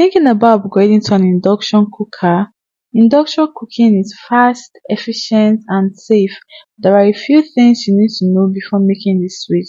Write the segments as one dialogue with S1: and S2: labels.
S1: Thinking about upgrading to an induction cooker? Induction cooking is fast, efficient, and safe. There are a few things you need to know before making the switch.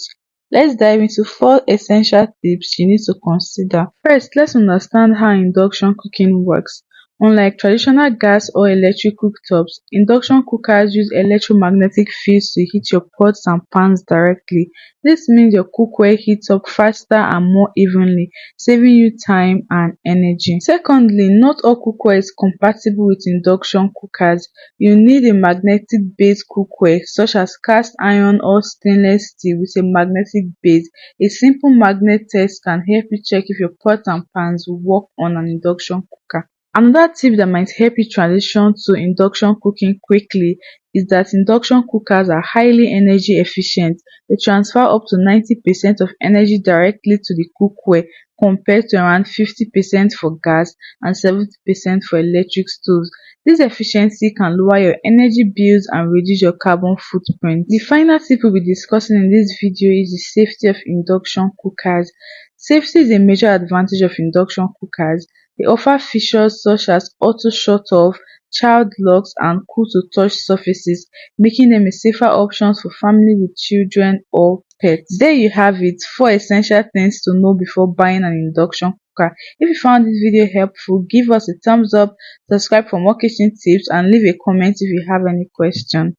S1: Let's dive into 4 essential tips you need to consider. First, let's understand how induction cooking works. Unlike traditional gas or electric cooktops, induction cookers use electromagnetic fields to heat your pots and pans directly. This means your cookware heats up faster and more evenly, saving you time and energy. Secondly, not all cookware is compatible with induction cookers. You need a magnetic based cookware such as cast iron or stainless steel with a magnetic base. A simple magnet test can help you check if your pots and pans will work on an induction cooker. Another tip that might help you transition to induction cooking quickly is that induction cookers are highly energy efficient. They transfer up to 90% of energy directly to the cookware, compared to around 50% for gas and 70% for electric stoves. This efficiency can lower your energy bills and reduce your carbon footprint. The final tip we'll be discussing in this video is the safety of induction cookers. Safety is a major advantage of induction cookers. They offer features such as auto shut off, child locks, and cool to touch surfaces, making them a safer option for families with children or pets. There you have it, 4 essential things to know before buying an induction cooker. If you found this video helpful, give us a thumbs up, subscribe for more kitchen tips, and leave a comment if you have any question.